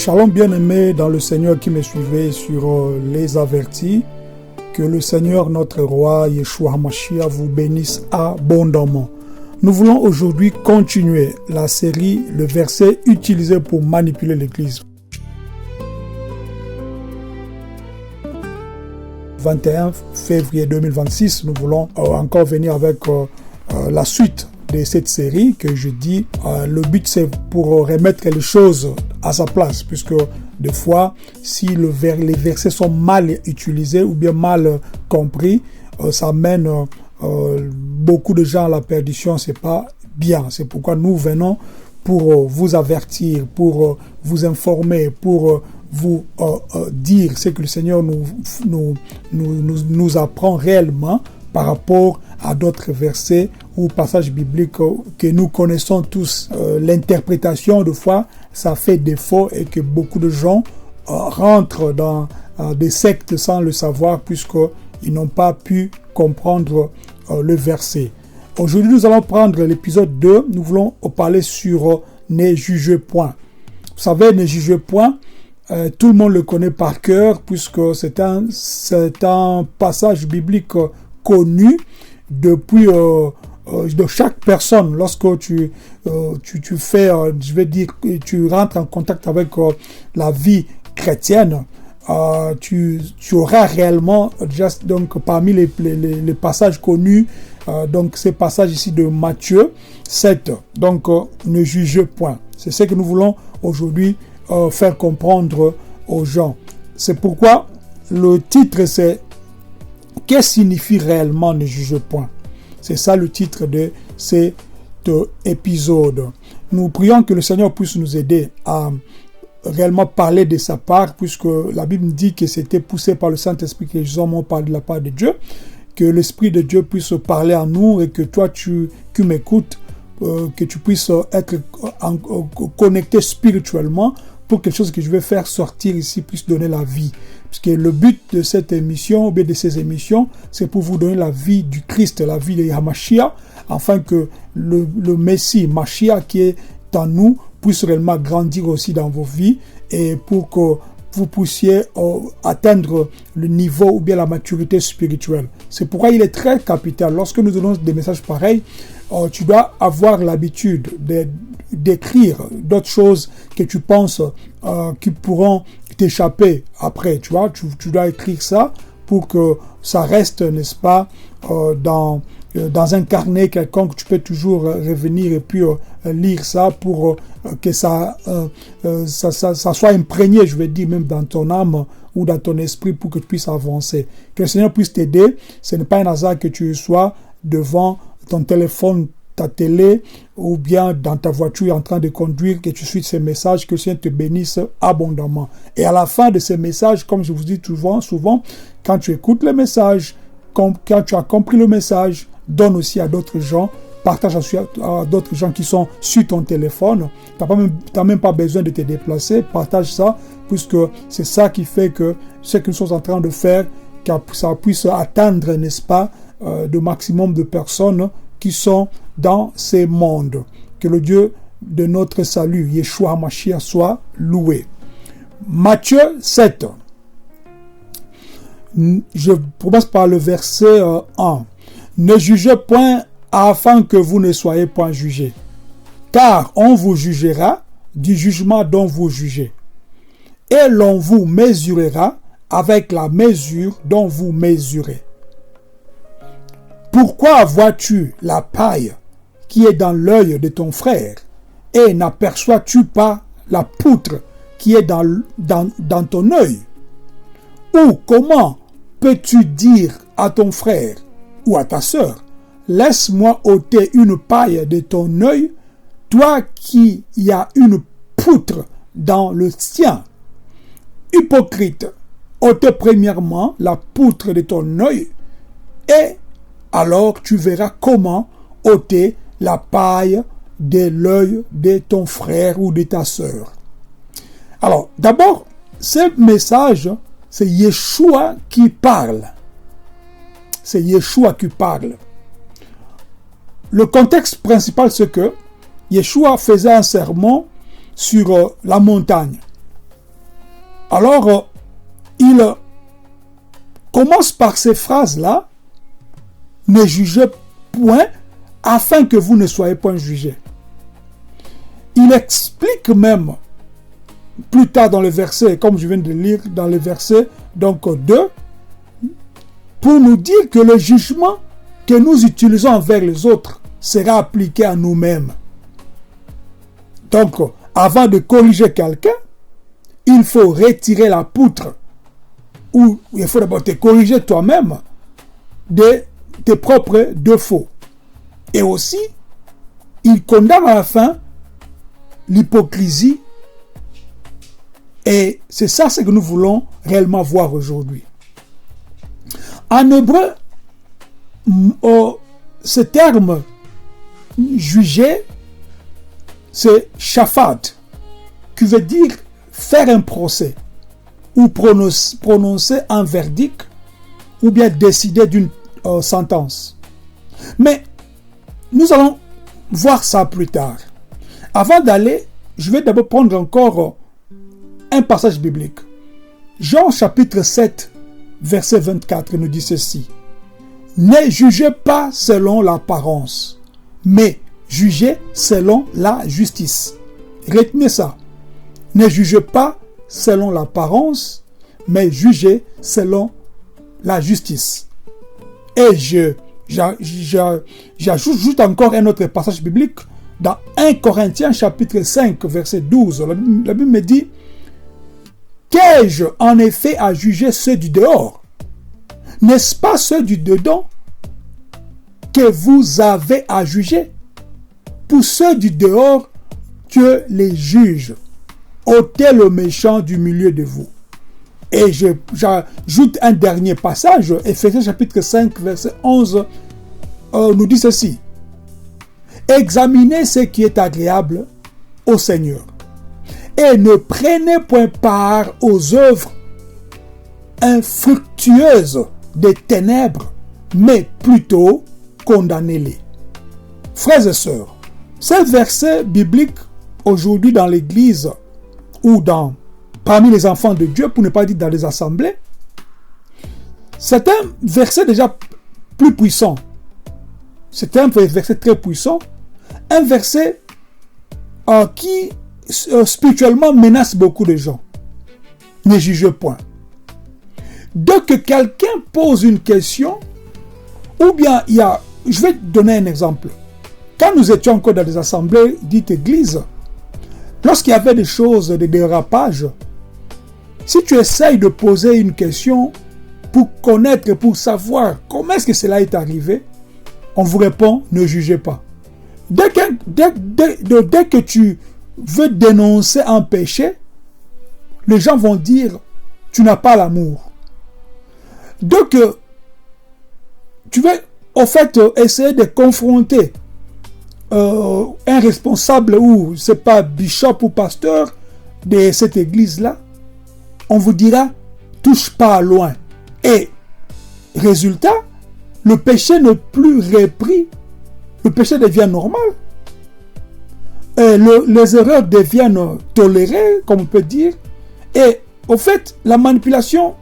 Shalom bien-aimés dans le Seigneur qui me suivait sur les avertis. Que le Seigneur notre roi Yeshua HaMashiach vous bénisse abondamment. Nous voulons aujourd'hui continuer la série Le verset utilisé pour manipuler l'Église. 21 février 2026, nous voulons encore venir avec la suite de cette série que je dis, le but c'est pour remettre les choses à sa place, puisque des fois, si les versets sont mal utilisés ou bien mal compris, ça mène beaucoup de gens à la perdition, c'est pas bien. C'est pourquoi nous venons pour vous avertir, pour vous informer, pour vous dire ce que le Seigneur nous apprend réellement par rapport à d'autres versets ou passages bibliques que nous connaissons tous. L'interprétation, de fois, ça fait défaut et que beaucoup de gens rentrent dans des sectes sans le savoir puisqu'ils n'ont pas pu comprendre le verset. Aujourd'hui, nous allons prendre l'épisode 2. Nous voulons parler sur ne jugez point. Vous savez, ne jugez point, tout le monde le connaît par cœur puisque c'est un passage biblique connu depuis de chaque personne. Lorsque tu fais, tu rentres en contact avec la vie chrétienne, tu auras réellement donc parmi les passages connus, donc ces passages ici de Matthieu 7. Donc ne jugez point. C'est ce que nous voulons aujourd'hui faire comprendre aux gens. C'est pourquoi le titre c'est qu'est-ce que signifie réellement ne juge point? C'est ça le titre de cet épisode. Nous prions que le Seigneur puisse nous aider à réellement parler de sa part, puisque la Bible dit que c'était poussé par le Saint-Esprit que les hommes ont parlé de la part de Dieu, que l'Esprit de Dieu puisse parler à nous et que toi qui m'écoutes, que tu puisses être connecté spirituellement pour que quelque chose que je vais faire sortir ici puisse donner la vie. Puisque le but de cette émission, ou bien de ces émissions, c'est pour vous donner la vie du Christ, la vie de Hamashiach, afin que le Messie, Mashiach qui est en nous, puisse réellement grandir aussi dans vos vies et pour que vous puissiez atteindre le niveau ou bien la maturité spirituelle. C'est pourquoi il est très capital. Lorsque nous donnons des messages pareils, tu dois avoir l'habitude d'écrire d'autres choses que tu penses qui pourront t'échapper après. Tu vois, tu dois écrire ça pour que ça reste, n'est-ce pas, dans un carnet quelconque. Tu peux toujours revenir et puis lire ça pour que ça soit imprégné, je vais dire, même dans ton âme ou dans ton esprit pour que tu puisses avancer. Que le Seigneur puisse t'aider. Ce n'est pas un hasard que tu sois devant ton téléphone, ta télé ou bien dans ta voiture en train de conduire, que tu suives ces messages, que le Seigneur te bénisse abondamment. Et à la fin de ces messages, comme je vous dis souvent, quand tu écoutes le message, quand tu as compris le message, donne aussi à d'autres gens, partage à d'autres gens qui sont sur ton téléphone. Tu n'as même pas besoin de te déplacer, partage ça, puisque c'est ça qui fait que ce que nous sommes en train de faire, que ça puisse atteindre, n'est-ce pas, le maximum de personnes qui sont dans ces mondes. Que le Dieu de notre salut, Yeshua HaMashiach, soit loué. Matthieu 7. Je commence par le verset 1. Ne jugez point afin que vous ne soyez point jugés, car on vous jugera du jugement dont vous jugez, et l'on vous mesurera avec la mesure dont vous mesurez. Pourquoi vois-tu la paille qui est dans l'œil de ton frère et n'aperçois-tu pas la poutre qui est dans ton œil? Ou comment peux-tu dire à ton frère ou à ta sœur, laisse-moi ôter une paille de ton œil, toi qui y a une poutre dans le tien? Hypocrite, ôte premièrement la poutre de ton œil et alors tu verras comment ôter la paille de l'œil de ton frère ou de ta sœur. Alors, d'abord, ce message, c'est Yeshua qui parle. C'est Yeshua qui parle. Le contexte principal, c'est que Yeshua faisait un sermon sur la montagne. Alors, il commence par ces phrases-là, ne jugez point, afin que vous ne soyez point jugés. Il explique même, plus tard dans le verset, comme je viens de lire dans le verset donc 2, pour nous dire que le jugement que nous utilisons envers les autres sera appliqué à nous-mêmes. Donc, avant de corriger quelqu'un, il faut retirer la poutre, ou il faut d'abord te corriger toi-même de tes propres défauts. Et aussi, il condamne à la fin l'hypocrisie. Et c'est ça ce que nous voulons réellement voir aujourd'hui. En hébreu, ce terme juger, c'est shafat, qui veut dire faire un procès, ou prononcer un verdict, ou bien décider d'une sentence. Mais nous allons voir ça plus tard. Avant d'aller, je vais d'abord prendre encore un passage biblique. Jean chapitre 7, verset 24 nous dit ceci. Ne jugez pas selon l'apparence, mais jugez selon la justice. Retenez ça. Ne jugez pas selon l'apparence, mais jugez selon la justice. Et j'ajoute juste encore un autre passage biblique dans 1 Corinthiens chapitre 5 verset 12. La Bible me dit: qu'ai-je en effet à juger ceux du dehors? N'est-ce pas ceux du dedans que vous avez à juger? Pour ceux du dehors, Dieu les juge. Ôtez le méchant du milieu de vous. Et j'ajoute un dernier passage, Éphésiens chapitre 5, verset 11, nous dit ceci. Examinez ce qui est agréable au Seigneur. Et ne prenez point part aux œuvres infructueuses des ténèbres, mais plutôt condamnez-les. Frères et sœurs, ces versets bibliques aujourd'hui dans l'Église ou parmi les enfants de Dieu, pour ne pas dire dans les assemblées, c'est un verset déjà plus puissant. C'est un verset très puissant, un verset qui spirituellement menace beaucoup de gens. Ne jugez point. Dès que quelqu'un pose une question, ou bien je vais donner un exemple. Quand nous étions encore dans des assemblées dites églises, lorsqu'il y avait des choses, des dérapages, si tu essayes de poser une question pour connaître, pour savoir comment est-ce que cela est arrivé, on vous répond, ne jugez pas. Dès que tu veux dénoncer un péché, les gens vont dire, tu n'as pas l'amour. Donc, tu veux au fait essayer de confronter un responsable ou c'est pas bishop ou pasteur de cette église-là, on vous dira, touche pas loin. Et résultat, le péché n'est plus repris, le péché devient normal. Et les erreurs deviennent tolérées, comme on peut dire. Et au fait, la manipulation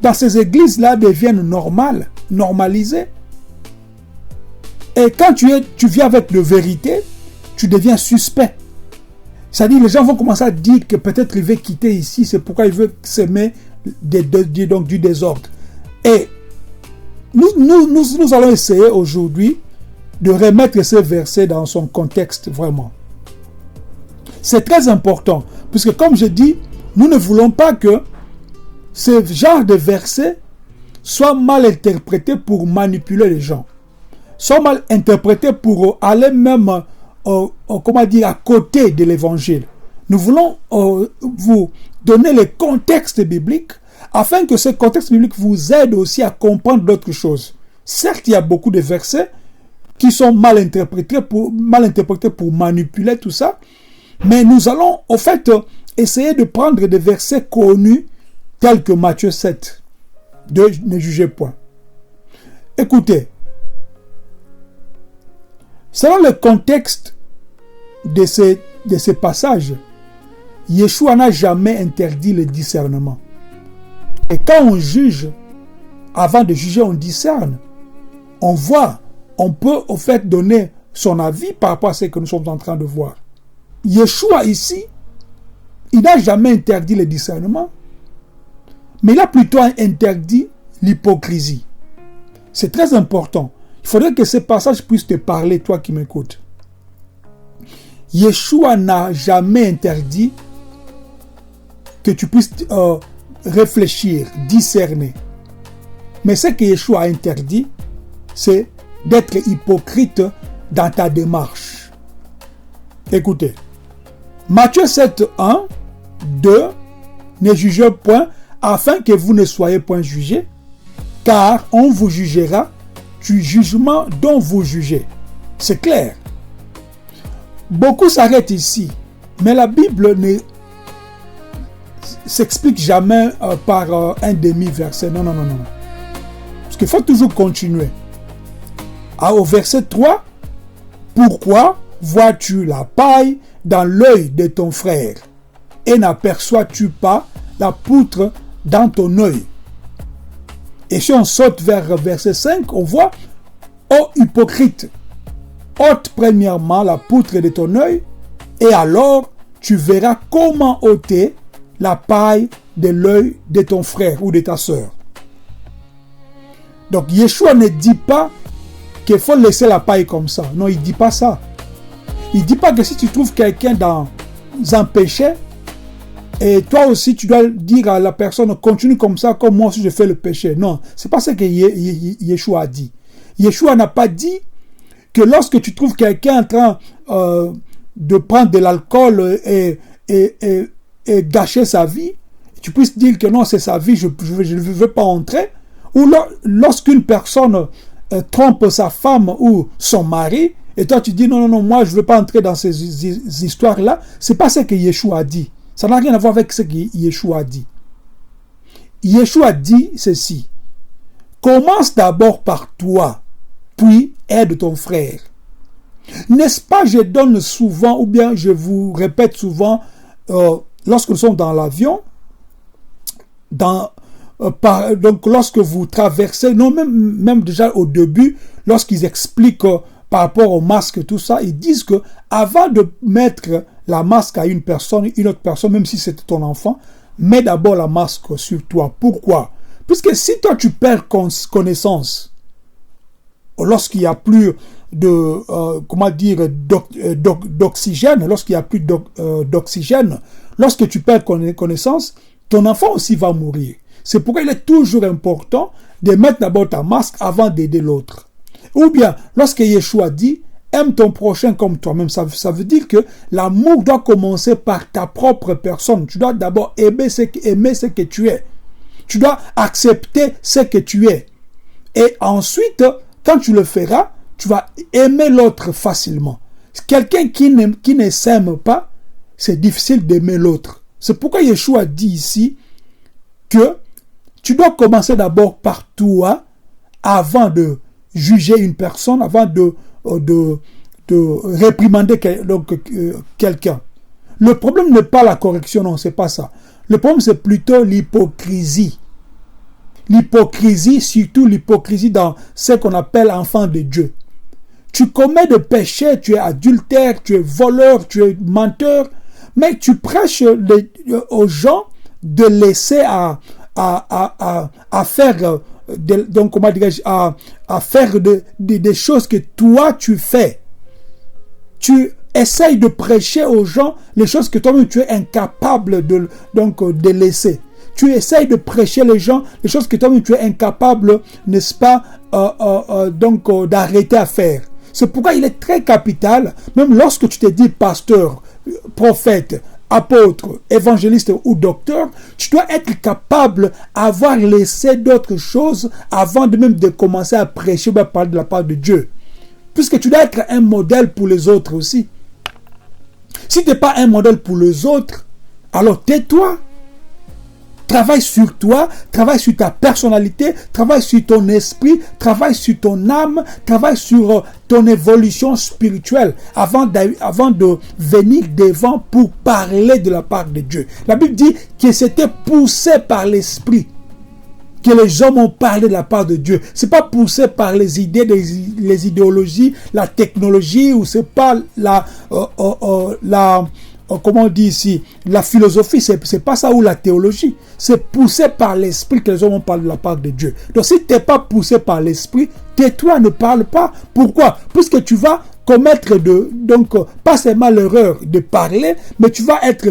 dans ces églises-là devient normalisée. Et quand tu viens avec de vérité, tu deviens suspect. C'est-à-dire, les gens vont commencer à dire que peut-être il veut quitter ici, c'est pourquoi il veut semer donc du désordre. Et nous allons essayer aujourd'hui de remettre ces versets dans son contexte vraiment. C'est très important, puisque comme je dis, nous ne voulons pas que ce genre de versets soit mal interprété pour manipuler les gens, soit mal interprété pour aller même à côté de l'évangile. Nous voulons vous donner le contexte biblique afin que ce contexte biblique vous aide aussi à comprendre d'autres choses. Certes, il y a beaucoup de versets qui sont mal interprétés pour manipuler tout ça, mais nous allons au fait essayer de prendre des versets connus tels que Matthieu 7, ne jugez point. Écoutez, selon le contexte de ces passages, Yeshua n'a jamais interdit le discernement. Et quand on juge, avant de juger, on discerne. On voit, on peut au fait donner son avis par rapport à ce que nous sommes en train de voir. Yeshua ici, il n'a jamais interdit le discernement, mais il a plutôt interdit l'hypocrisie. C'est très important. Il faudrait que ce passage puisse te parler, toi qui m'écoutes. Yeshua n'a jamais interdit que tu puisses réfléchir, discerner. Mais ce que Yeshua a interdit, c'est d'être hypocrite dans ta démarche. Écoutez, Matthieu 7, 1, 2, ne jugez point, afin que vous ne soyez point jugés, car on vous jugera du jugement dont vous jugez. C'est clair. Beaucoup s'arrêtent ici, mais la Bible ne s'explique jamais par un demi-verset. Non. Parce qu'il faut toujours continuer. Au verset 3, pourquoi vois-tu la paille dans l'œil de ton frère et n'aperçois-tu pas la poutre dans ton œil? Et si on saute vers verset 5, on voit « Ô hypocrite, ôte premièrement la poutre de ton œil, et alors tu verras comment ôter la paille de l'œil de ton frère ou de ta sœur. » Donc Yeshua ne dit pas qu'il faut laisser la paille comme ça. Non, il ne dit pas ça. Il ne dit pas que si tu trouves quelqu'un dans un péché, et toi aussi tu dois dire à la personne, continue comme ça, comme moi aussi je fais le péché. Non, c'est pas ce que Yeshua a dit. Yeshua n'a pas dit que lorsque tu trouves quelqu'un en train de prendre de l'alcool et gâcher sa vie, tu puisses dire que non, c'est sa vie, je ne veux pas entrer. Ou lorsqu'une personne trompe sa femme ou son mari, et toi tu dis non, moi je ne veux pas entrer dans ces histoires-là, c'est pas ce que Yeshua a dit. Ça n'a rien à voir avec ce que Yeshua a dit. Yeshua dit ceci: commence d'abord par toi, puis aide ton frère. N'est-ce pas, je donne souvent, ou bien je vous répète souvent, lorsque nous sommes dans l'avion, donc lorsque vous traversez, non, même déjà au début, lorsqu'ils expliquent par rapport au masque, tout ça, ils disent que avant de mettre la masque à une autre personne, même si c'était ton enfant, mets d'abord la masque sur toi. Pourquoi? Puisque si toi tu perds connaissance, lorsqu'il n'y a plus d'oxygène, lorsqu'il n'y a plus d'oxygène, lorsque tu perds connaissance, ton enfant aussi va mourir. C'est pourquoi il est toujours important de mettre d'abord ta masque avant d'aider l'autre. Ou bien, lorsque Yeshua dit « aime ton prochain comme toi-même », ça veut dire que l'amour doit commencer par ta propre personne. Tu dois d'abord aimer ce que tu es. Tu dois accepter ce que tu es. Et ensuite, quand tu le feras, tu vas aimer l'autre facilement. Quelqu'un qui ne s'aime pas, c'est difficile d'aimer l'autre. C'est pourquoi Yeshua dit ici que tu dois commencer d'abord par toi avant de juger une personne, avant de réprimander quelqu'un. Le problème n'est pas la correction, non, c'est pas ça. Le problème, c'est plutôt l'hypocrisie. L'hypocrisie, surtout l'hypocrisie dans ce qu'on appelle enfant de Dieu. Tu commets des péchés, tu es adultère, tu es voleur, tu es menteur, mais tu prêches aux gens de laisser à faire à faire des choses que toi tu fais. Tu essayes de prêcher aux gens les choses que toi-même tu es incapable de laisser. Tu essayes de prêcher les gens les choses que toi-même tu es incapable, n'est-ce pas, d'arrêter à faire. C'est pourquoi il est très capital, même lorsque tu te dis pasteur, prophète, apôtre, évangéliste ou docteur, tu dois être capable d'avoir laissé d'autres choses avant même de commencer à prêcher par de la part de Dieu. Puisque tu dois être un modèle pour les autres aussi. Si tu n'es pas un modèle pour les autres, alors tais-toi. travaille sur toi, travaille sur ta personnalité, travaille sur ton esprit, travaille sur ton âme, travaille sur ton évolution spirituelle avant de venir devant pour parler de la part de Dieu. La Bible dit que c'était poussé par l'esprit que les hommes ont parlé de la part de Dieu. C'est pas poussé par les idées, les idéologies, la technologie, ou c'est pas comment on dit ici, la philosophie, c'est pas ça, ou la théologie. C'est poussé par l'esprit que les hommes ont parlé de la part de Dieu. Donc si tu n'es pas poussé par l'esprit, tais-toi, ne parle pas. Pourquoi? Puisque tu vas commettre donc pas seulement l'erreur de parler, mais tu vas être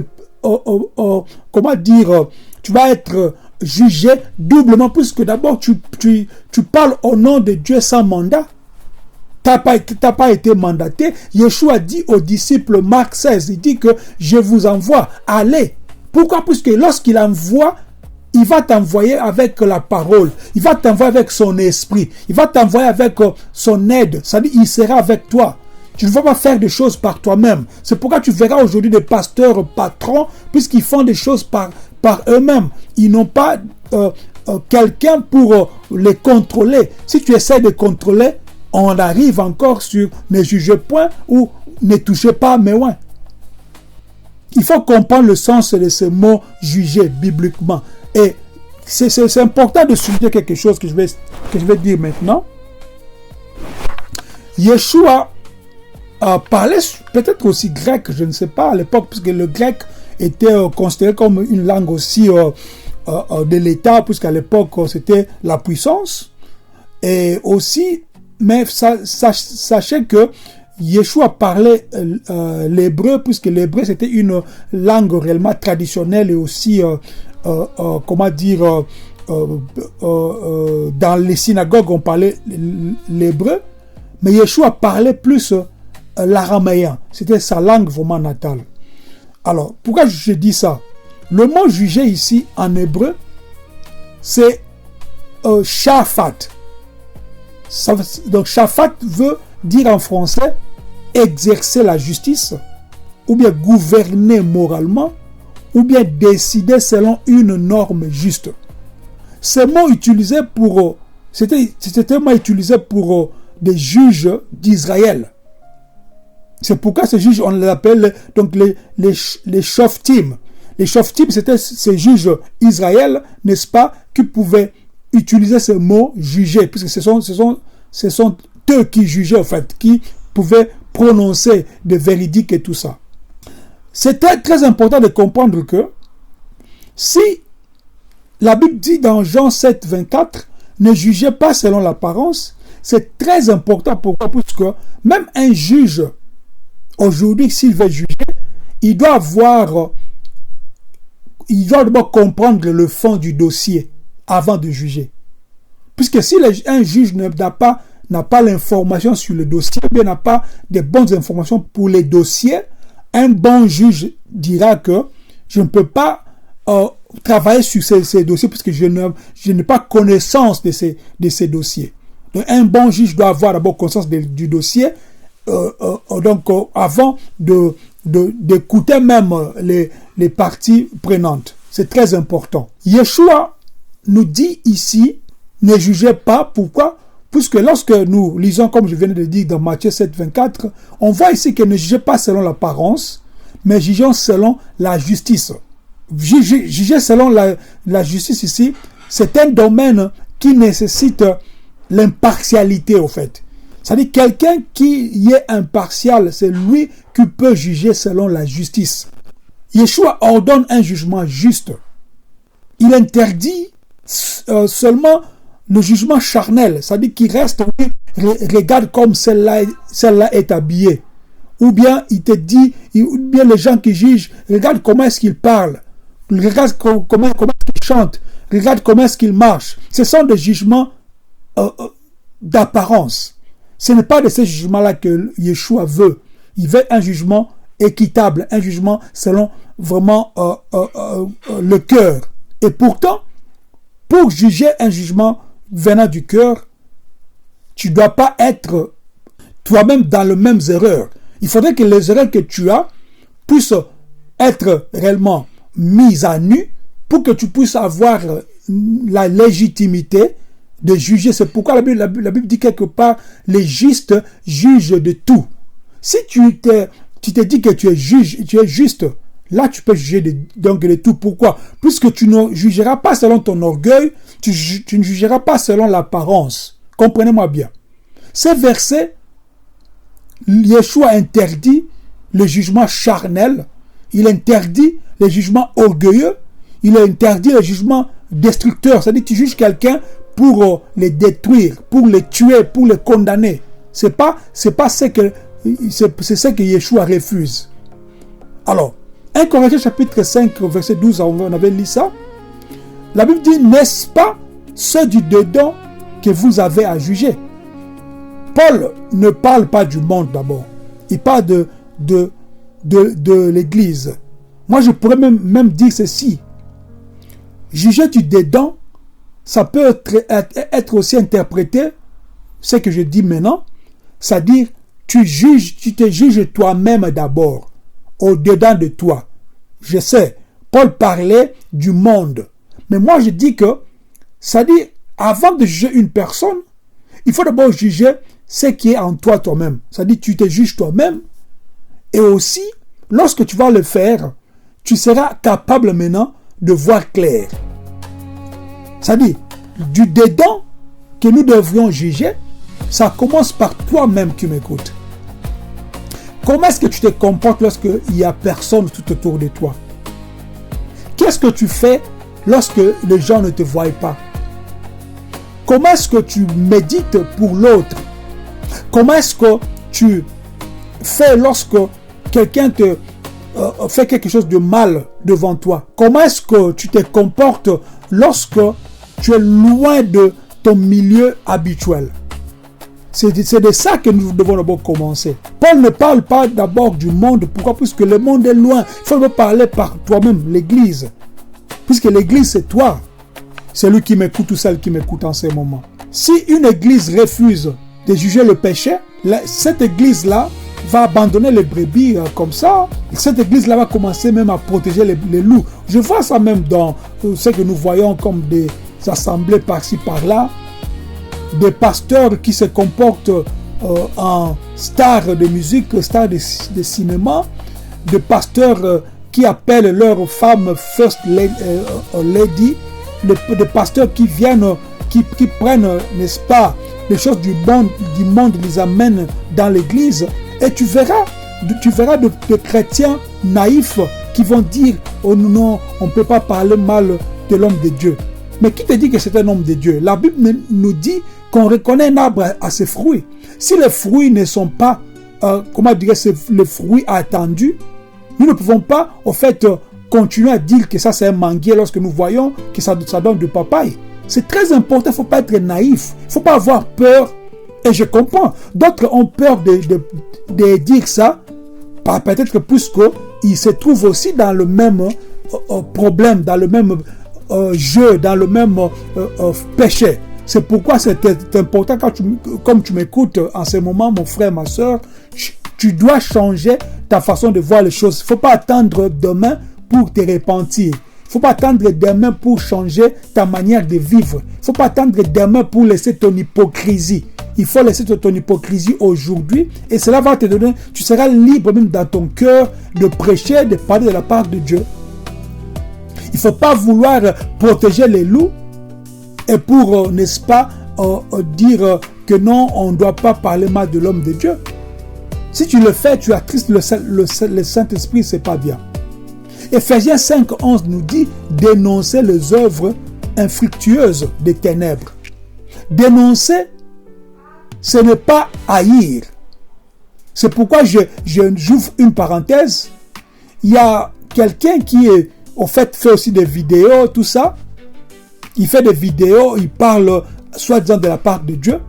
comment dire, tu vas être jugé doublement, puisque d'abord tu parles au nom de Dieu sans mandat. T'as pas été mandaté. Yeshua dit aux disciples, Marc 16, il dit que je vous envoie, allez. Pourquoi? Puisque lorsqu'il envoie, il va t'envoyer avec la parole, il va t'envoyer avec son esprit, il va t'envoyer avec son aide, c'est-à-dire il sera avec toi. Tu ne vas pas faire des choses par toi-même. C'est pourquoi tu verras aujourd'hui des pasteurs patrons, puisqu'ils font des choses par eux-mêmes. Ils n'ont pas quelqu'un pour les contrôler. Si tu essaies de contrôler, on arrive encore sur ne jugez point ou ne touchez pas à mes oins. Il faut comprendre le sens de ce mot juger bibliquement. Et c'est important de souligner quelque chose que je vais dire maintenant. Yeshua parlait peut-être aussi grec, je ne sais pas à l'époque, puisque le grec était considéré comme une langue aussi de l'État, puisqu'à l'époque c'était la puissance. Et aussi, mais sachez que Yeshua parlait l'hébreu, puisque l'hébreu c'était une langue réellement traditionnelle et aussi, comment dire, dans les synagogues on parlait l'hébreu, mais Yeshua parlait plus l'araméen, c'était sa langue vraiment natale. Alors, pourquoi je dis ça? Le mot juger ici en hébreu, c'est shafat. Donc, shafat veut dire en français exercer la justice, ou bien gouverner moralement, ou bien décider selon une norme juste. Ce mot utilisé c'était un mot utilisé pour des juges d'Israël. C'est pourquoi ces juges, on les appelle donc les shoftim. Les shoftim, c'était ces juges Israël, n'est-ce pas, qui pouvaient utiliser ce mot juger, puisque ce sont eux qui jugeaient, en fait, qui pouvaient prononcer des véridiques et tout ça. C'est très, très important de comprendre que si la Bible dit dans Jean 7, 24, ne jugez pas selon l'apparence, c'est très important. Pourquoi? Parce que même un juge, aujourd'hui, s'il veut juger, il doit d'abord comprendre le fond du dossier avant de juger. Puisque si un juge n'a pas l'information sur le dossier, ou bien n'a pas de bonnes informations pour les dossiers, un bon juge dira que je ne peux pas travailler sur ces dossiers puisque je n'ai pas connaissance de ces dossiers. Donc un bon juge doit avoir d'abord connaissance du dossier, avant d'écouter même les parties prenantes. C'est très important. Yeshua nous dit ici, ne jugez pas. Pourquoi? Puisque lorsque nous lisons, comme je viens de dire dans Matthieu 7, 24, on voit ici que ne jugez pas selon l'apparence, mais jugeons selon la justice. Juger selon la justice ici, c'est un domaine qui nécessite l'impartialité, au fait. C'est-à-dire quelqu'un qui y est impartial, c'est lui qui peut juger selon la justice. Yeshua ordonne un jugement juste. Il interdit seulement le jugement charnel, c'est-à-dire qu'il reste, regarde comme celle-là est habillée. Ou bien il te dit, ou bien les gens qui jugent, regarde comment est-ce qu'ils parlent, regarde comment est-ce qu'ils chantent, regarde comment est-ce qu'ils marchent. Ce sont des jugements d'apparence. Ce n'est pas de ces jugements-là que Yeshua veut. Il veut un jugement équitable, un jugement selon vraiment le cœur. Et pourtant, pour juger un jugement venant du cœur, tu ne dois pas être toi-même dans les mêmes erreurs. Il faudrait que les erreurs que tu as puissent être réellement mises à nu pour que tu puisses avoir la légitimité de juger. C'est pourquoi la Bible dit quelque part, les justes jugent de tout. Si tu te dis que tu es juste, là tu peux juger donc de tout. Pourquoi? Puisque tu ne jugeras pas selon ton orgueil, tu ne jugeras pas selon l'apparence. Comprenez-moi bien. Ces versets, Yeshua interdit le jugement charnel, il interdit le jugement orgueilleux, il interdit le jugement destructeur. C'est-à-dire que tu juges quelqu'un pour les détruire, pour les tuer, pour les condamner. C'est ce que Yeshua refuse. Alors, 1 Corinthiens chapitre 5, verset 12, on avait lu ça. La Bible dit, n'est-ce pas ceux du dedans que vous avez à juger? Paul ne parle pas du monde d'abord. Il parle de l'Église. Moi, je pourrais même dire ceci. Juger du dedans, ça peut être aussi interprété, ce que je dis maintenant, c'est-à-dire, tu te juges toi-même d'abord, au-dedans de toi. Je sais, Paul parlait du monde. Mais moi, je dis que, c'est-à-dire, avant de juger une personne, il faut d'abord juger ce qui est en toi-même. C'est-à-dire, tu te juges toi-même. Et aussi, lorsque tu vas le faire, tu seras capable maintenant de voir clair. C'est-à-dire, du dedans que nous devrions juger, ça commence par toi-même qui m'écoutes. Comment est-ce que tu te comportes lorsqu'il n'y a personne tout autour de toi? Qu'est-ce que tu fais lorsque les gens ne te voient pas? Comment est-ce que tu médites pour l'autre? Comment est-ce que tu fais lorsque quelqu'un te fait quelque chose de mal devant toi? Comment est-ce que tu te comportes lorsque tu es loin de ton milieu habituel? C'est de ça que nous devons d'abord commencer. Paul ne parle pas d'abord du monde. Pourquoi? Puisque le monde est loin. Il faut parler par toi-même, l'Église. Puisque l'Église, c'est toi. C'est lui qui m'écoute ou celle qui m'écoute en ce moment. Si une Église refuse de juger le péché, cette Église-là va abandonner les brebis comme ça. Cette Église-là va commencer même à protéger les loups. Je vois ça même dans ce que nous voyons comme des assemblées par-ci, par-là. Des pasteurs qui se comportent en stars de musique, stars de cinéma, des pasteurs qui appellent leurs femmes first lady, des pasteurs qui viennent, qui prennent, n'est-ce pas, les choses du monde, les amènent dans l'église, et tu verras de chrétiens naïfs qui vont dire, oh non, on ne peut pas parler mal de l'homme de Dieu. Mais qui te dit que c'est un homme de Dieu? La Bible nous dit qu'on reconnaît un arbre à ses fruits. Si les fruits ne sont pas, les fruits attendus, nous ne pouvons pas, au fait, continuer à dire que ça c'est un manguier lorsque nous voyons que ça donne du papaye. C'est très important, il ne faut pas être naïf, il ne faut pas avoir peur. Et je comprends, d'autres ont peur de dire ça, peut-être puisqu'ils se trouvent aussi dans le même problème, dans le même jeu, dans le même péché. C'est pourquoi c'est important, comme tu m'écoutes en ce moment, mon frère, ma soeur, tu dois changer ta façon de voir les choses. Il ne faut pas attendre demain pour te repentir. Il ne faut pas attendre demain pour changer ta manière de vivre. Il ne faut pas attendre demain pour laisser ton hypocrisie. Il faut laisser ton hypocrisie aujourd'hui et cela va te donner, tu seras libre même dans ton cœur de prêcher, de parler de la part de Dieu. Il ne faut pas vouloir protéger les loups et pour, n'est-ce pas, dire que non, on ne doit pas parler mal de l'homme de Dieu. Si tu le fais, tu attristes le Saint-Esprit, c'est pas bien. Ephésiens 5:11 nous dit dénoncer les œuvres infructueuses des ténèbres. Dénoncer, ce n'est pas haïr. C'est pourquoi j'ouvre une parenthèse. Il y a quelqu'un qui est, au fait aussi des vidéos, tout ça. Il fait des vidéos, il parle soi-disant de la part de Dieu.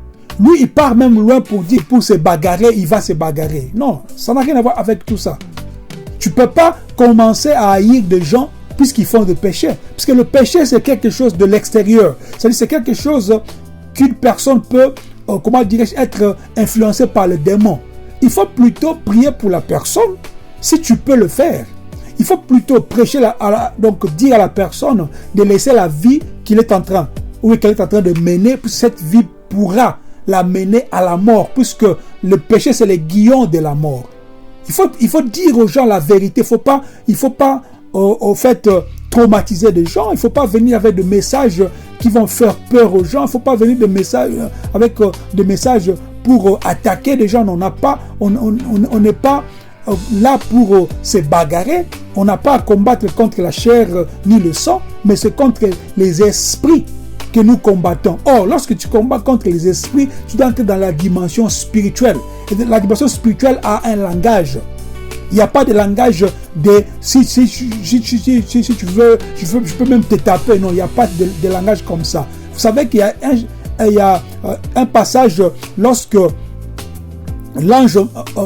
Lui, il part même loin pour dire, pour se bagarrer, il va se bagarrer. Non, ça n'a rien à voir avec tout ça. Tu ne peux pas commencer à haïr des gens puisqu'ils font des péchés. Parce que le péché, c'est quelque chose de l'extérieur. C'est-à-dire c'est quelque chose qu'une personne peut, être influencée par le démon. Il faut plutôt prier pour la personne, si tu peux le faire. Il faut plutôt prêcher, donc dire à la personne de laisser la vie qu'il est en train, ou qu'elle est en train de mener, puis cette vie pourra la mener à la mort, puisque le péché, c'est les guillons de la mort. Il faut dire aux gens la vérité. Il faut pas au fait, traumatiser des gens. Il ne faut pas venir avec des messages qui vont faire peur aux gens. Il ne faut pas venir avec des messages pour attaquer des gens. On n'est pas là pour se bagarrer. On n'a pas à combattre contre la chair ni le sang, mais c'est contre les esprits que nous combattons. Or, lorsque tu combats contre les esprits, tu dois entrer dans la dimension spirituelle. Et la dimension spirituelle a un langage. Il n'y a pas de langage de si tu veux, je peux même te taper. Non, il n'y a pas de langage comme ça. Vous savez qu'il y a un passage lorsque l'ange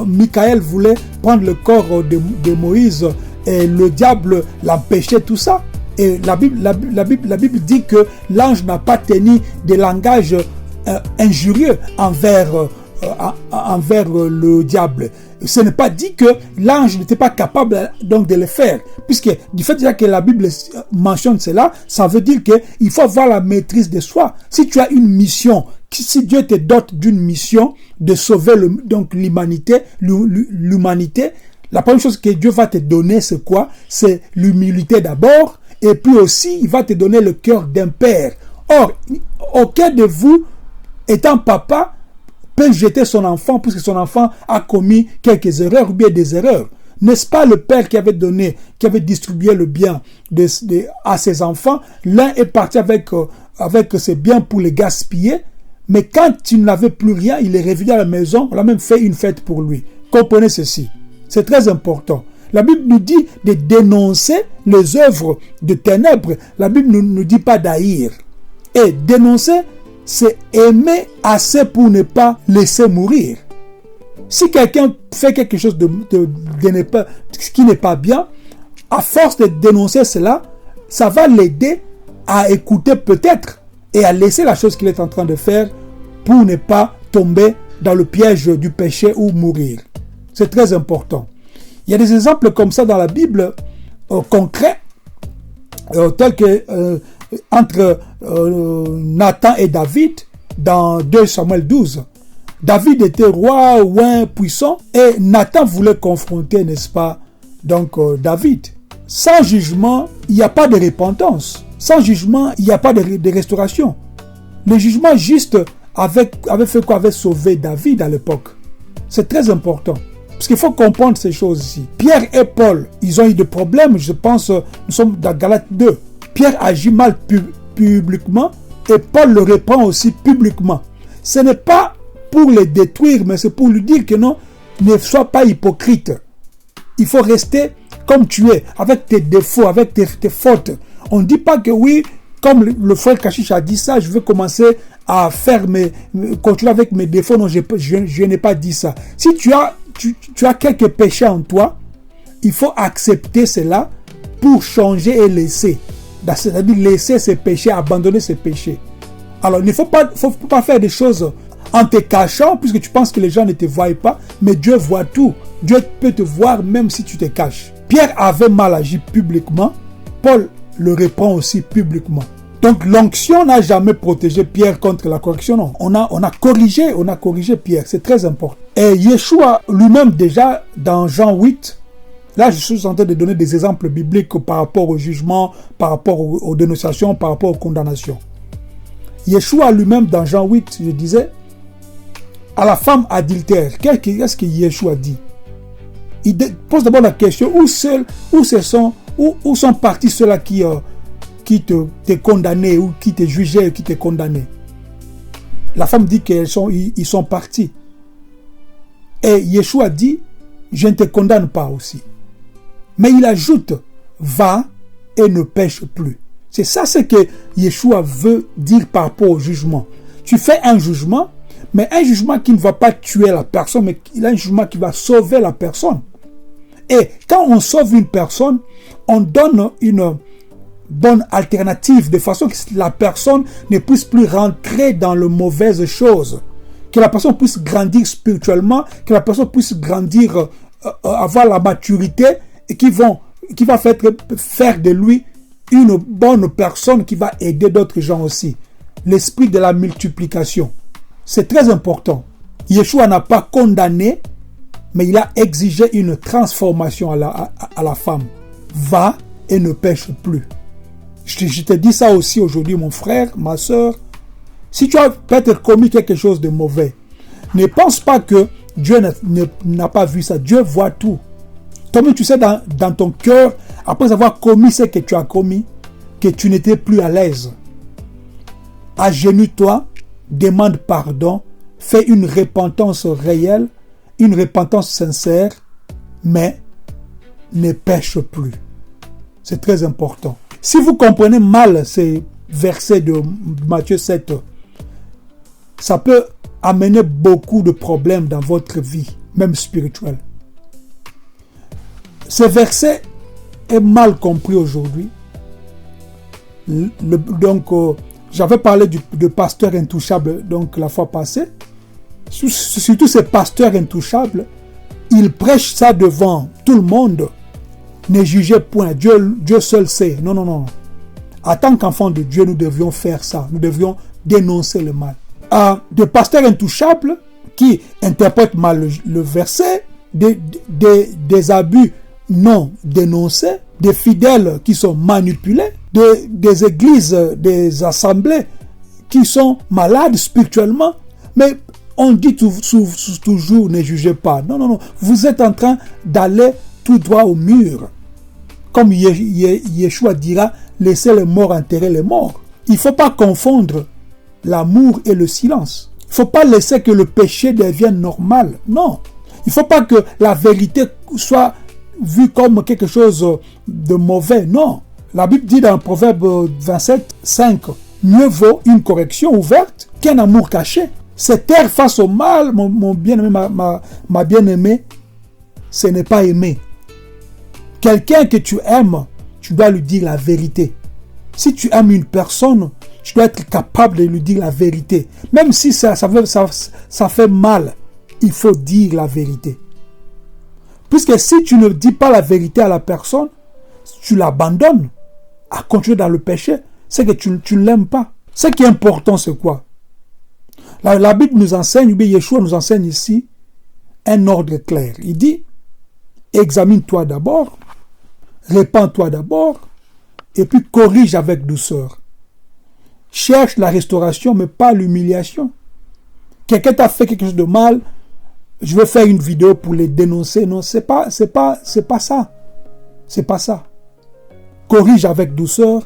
Michael voulait prendre le corps de Moïse et le diable l'empêchait, tout ça. Et la Bible dit que l'ange n'a pas tenu de langage injurieux envers le diable. Ce n'est pas dit que l'ange n'était pas capable donc de le faire, puisque du fait déjà que la Bible mentionne cela, ça veut dire qu'il faut avoir la maîtrise de soi. Si tu as une mission, si Dieu te dote d'une mission de sauver l'humanité, la première chose que Dieu va te donner, c'est quoi? C'est l'humilité d'abord, et puis aussi, il va te donner le cœur d'un père. Or, aucun de vous, étant papa, peut jeter son enfant puisque son enfant a commis quelques erreurs ou bien des erreurs. N'est-ce pas le père qui avait distribué le bien à ses enfants? L'un est parti avec ses biens pour les gaspiller, mais quand il n'avait plus rien, il est revenu à la maison, on a même fait une fête pour lui. Comprenez ceci, c'est très important. La Bible nous dit de dénoncer les œuvres de ténèbres. La Bible ne nous dit pas d'haïr. Et dénoncer, c'est aimer assez pour ne pas laisser mourir. Si quelqu'un fait quelque chose qui n'est pas bien, à force de dénoncer cela, ça va l'aider à écouter peut-être et à laisser la chose qu'il est en train de faire pour ne pas tomber dans le piège du péché ou mourir. C'est très important. Il y a des exemples comme ça dans la Bible concrets, tels que entre Nathan et David dans 2 Samuel 12. David était roi, puissant, et Nathan voulait confronter, n'est-ce pas, donc David. Sans jugement, il n'y a pas de repentance. Sans jugement, il n'y a pas de restauration. Le jugement juste avait fait quoi? Avait sauvé David à l'époque. C'est très important. Parce qu'il faut comprendre ces choses ici. Pierre et Paul, ils ont eu des problèmes. Je pense, nous sommes dans Galates 2. Pierre agit mal publiquement et Paul le reprend aussi publiquement. Ce n'est pas pour le détruire, mais c'est pour lui dire que non, ne sois pas hypocrite. Il faut rester comme tu es, avec tes défauts, avec tes fautes. On ne dit pas que oui, comme le frère Kashish a dit ça, je vais commencer à continuer avec mes défauts. Non, je n'ai pas dit ça. Si tu as quelques péchés en toi, il faut accepter cela pour changer et laisser. C'est-à-dire laisser ses péchés, abandonner ses péchés. Alors, il ne faut pas faire des choses en te cachant, puisque tu penses que les gens ne te voient pas, mais Dieu voit tout. Dieu peut te voir même si tu te caches. Pierre avait mal agi publiquement, Paul le reprend aussi publiquement. Donc l'onction n'a jamais protégé Pierre contre la correction. Non. On a corrigé Pierre, c'est très important. Et Yeshua lui-même déjà dans Jean 8, là je suis en train de donner des exemples bibliques par rapport au jugement, par rapport aux dénonciations, par rapport aux condamnations. Yeshua lui-même dans Jean 8, je disais, à la femme adultère, qu'est-ce que Yeshua dit? Il pose d'abord la question, où sont partis ceux-là qui t'ont condamné ou qui te jugeaient, qui te condamnaient? La femme dit qu'ils sont partis. Et Yeshua dit, je ne te condamne pas aussi. Mais il ajoute, va et ne pêche plus. C'est ça ce que Yeshua veut dire par rapport au jugement. Tu fais un jugement, mais un jugement qui ne va pas tuer la personne, mais il a un jugement qui va sauver la personne. Et quand on sauve une personne, on donne une bonne alternative, de façon que la personne ne puisse plus rentrer dans les mauvaises choses. Que la personne puisse grandir spirituellement, que la personne puisse grandir, avoir la maturité et qui vont faire de lui une bonne personne qui va aider d'autres gens aussi. L'esprit de la multiplication. C'est très important. Yeshua n'a pas condamné, mais il a exigé une transformation à la femme. Va et ne pêche plus. Je te dis ça aussi aujourd'hui, mon frère, ma soeur. Si tu as peut-être commis quelque chose de mauvais, ne pense pas que Dieu n'a pas vu ça. Dieu voit tout. Toi-même, tu sais dans ton cœur, après avoir commis ce que tu as commis, que tu n'étais plus à l'aise. Agenouille-toi, demande pardon, fais une repentance réelle, une repentance sincère, mais ne pêche plus. C'est très important. Si vous comprenez mal ces versets de Matthieu 7, ça peut amener beaucoup de problèmes dans votre vie, même spirituelle. Ce verset est mal compris aujourd'hui. J'avais parlé de pasteur intouchable la fois passée. Surtout ces pasteurs intouchables, ils prêchent ça devant tout le monde. Ne jugez point, Dieu seul sait. Non. En tant qu'enfants de Dieu, nous devions faire ça. Nous devions dénoncer le mal. Des pasteurs intouchables qui interprètent mal le verset, des abus non dénoncés, des fidèles qui sont manipulés, des églises, des assemblées qui sont malades spirituellement, mais on dit toujours ne jugez pas. Non. Vous êtes en train d'aller tout droit au mur. Comme Yeshua dira, laissez les morts enterrer les morts. Il ne faut pas confondre l'amour et le silence. Il ne faut pas laisser que le péché devienne normal. Non. Il ne faut pas que la vérité soit vue comme quelque chose de mauvais. Non. La Bible dit dans Proverbe 27, 5, mieux vaut une correction ouverte qu'un amour caché. Se taire face au mal, mon bien-aimé, ma bien-aimée, ce n'est pas aimer. Quelqu'un que tu aimes, tu dois lui dire la vérité. Si tu aimes une personne, tu dois être capable de lui dire la vérité. Même si ça fait mal, il faut dire la vérité. Puisque si tu ne dis pas la vérité à la personne, tu l'abandonnes à continuer dans le péché, c'est que tu ne l'aimes pas. Ce qui est important, c'est quoi? La Bible nous enseigne, Yeshua nous enseigne ici, un ordre clair. Il dit, examine-toi d'abord, répands-toi d'abord, et puis corrige avec douceur. Cherche la restauration, mais pas l'humiliation. Quelqu'un t'a fait quelque chose de mal, je vais faire une vidéo pour les dénoncer. Non, c'est pas ça. C'est pas ça. Corrige avec douceur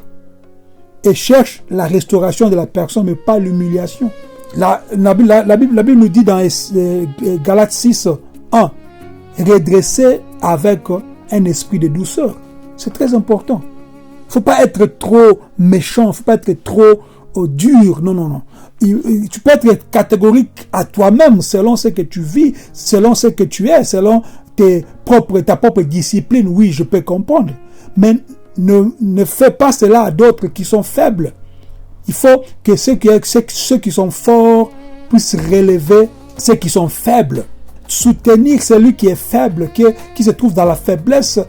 et cherche la restauration de la personne, mais pas l'humiliation. La Bible nous dit dans Galates 6, 1, redresser avec un esprit de douceur. C'est très important. Il ne faut pas être trop méchant, il ne faut pas être trop dur. Non. Tu peux être catégorique à toi-même selon ce que tu vis, selon ce que tu es, selon ta propre discipline. Oui, je peux comprendre. Mais ne fais pas cela à d'autres qui sont faibles. Il faut que ceux qui sont forts puissent relever ceux qui sont faibles. Soutenir celui qui est faible, qui se trouve dans la faiblesse,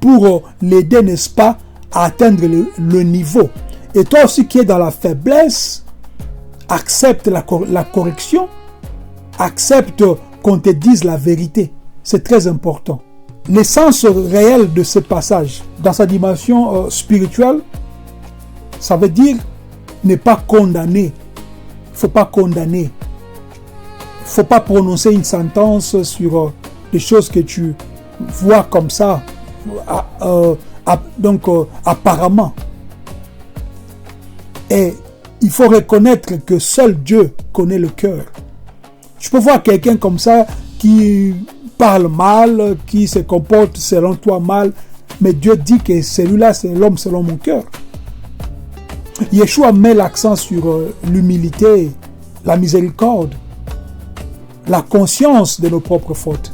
pour l'aider, n'est-ce pas, à atteindre le niveau. Et toi aussi qui es dans la faiblesse, accepte la correction, accepte qu'on te dise la vérité. C'est très important. L'essence réelle de ce passage, dans sa dimension spirituelle, ça veut dire ne pas condamner. Il ne faut pas condamner. Il ne faut pas prononcer une sentence sur des choses que tu vois comme ça, apparemment. Et il faut reconnaître que seul Dieu connaît le cœur. Tu peux voir quelqu'un comme ça qui parle mal, qui se comporte selon toi mal, mais Dieu dit que celui-là, c'est l'homme selon mon cœur. Yeshua met l'accent sur l'humilité, la miséricorde, la conscience de nos propres fautes.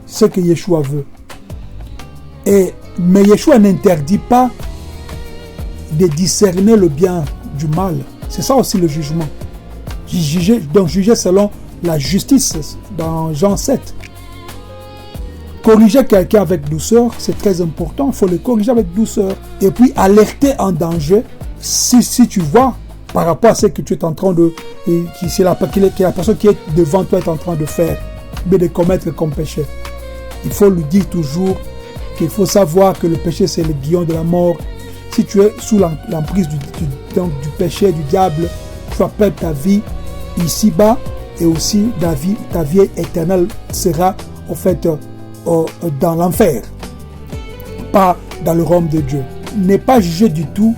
C'est ce que Yeshua veut. Mais Yeshua n'interdit pas de discerner le bien du mal. C'est ça aussi le jugement. Juger selon la justice dans Jean 7. Corriger quelqu'un avec douceur, c'est très important. Il faut le corriger avec douceur. Et puis alerter en danger si tu vois par rapport à ce que tu es en train de... C'est la personne qui est devant toi est en train de faire, mais de commettre comme péché. Il faut lui dire toujours qu'il faut savoir que le péché, c'est le guillon de la mort. Si tu es sous l'emprise du péché, du diable, tu vas perdre ta vie ici-bas et aussi ta vie éternelle sera en fait dans l'enfer, pas dans le royaume de Dieu. Ne pas juger du tout,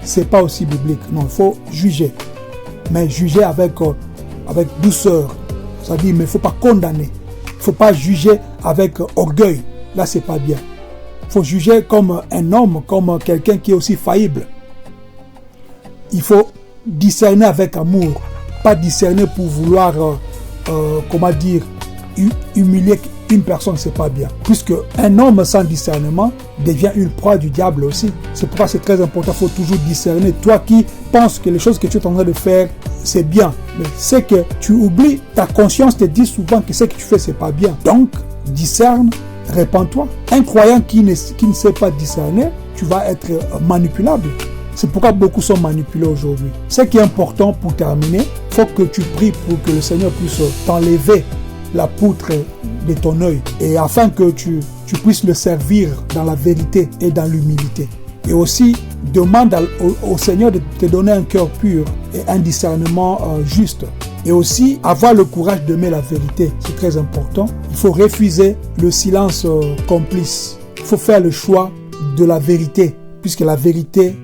c'est pas aussi biblique. Non, il faut juger, mais juger avec douceur. C'est-à-dire, mais il faut pas condamner. Il faut pas juger avec orgueil. Là, c'est pas bien. Il faut juger comme un homme, comme quelqu'un qui est aussi faillible. Il faut discerner avec amour, pas discerner pour vouloir, humilier une personne, c'est pas bien. Puisque un homme sans discernement devient une proie du diable aussi. C'est pourquoi c'est très important, il faut toujours discerner. Toi qui penses que les choses que tu es en train de faire, c'est bien, mais c'est que tu oublies, ta conscience te dit souvent que ce que tu fais, c'est pas bien. Donc, discerne, répands-toi. Un croyant qui ne sait pas discerner, tu vas être manipulable. C'est pourquoi beaucoup sont manipulés aujourd'hui. Ce qui est important pour terminer, il faut que tu pries pour que le Seigneur puisse t'enlever la poutre de ton œil et afin que tu puisses le servir dans la vérité et dans l'humilité. Et aussi, demande au Seigneur de te donner un cœur pur et un discernement juste. Et aussi, avoir le courage d'aimer la vérité, c'est très important. Il faut refuser le silence complice. Il faut faire le choix de la vérité, puisque la vérité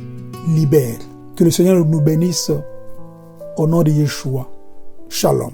libère. Que le Seigneur nous bénisse au nom de Yeshua. Shalom.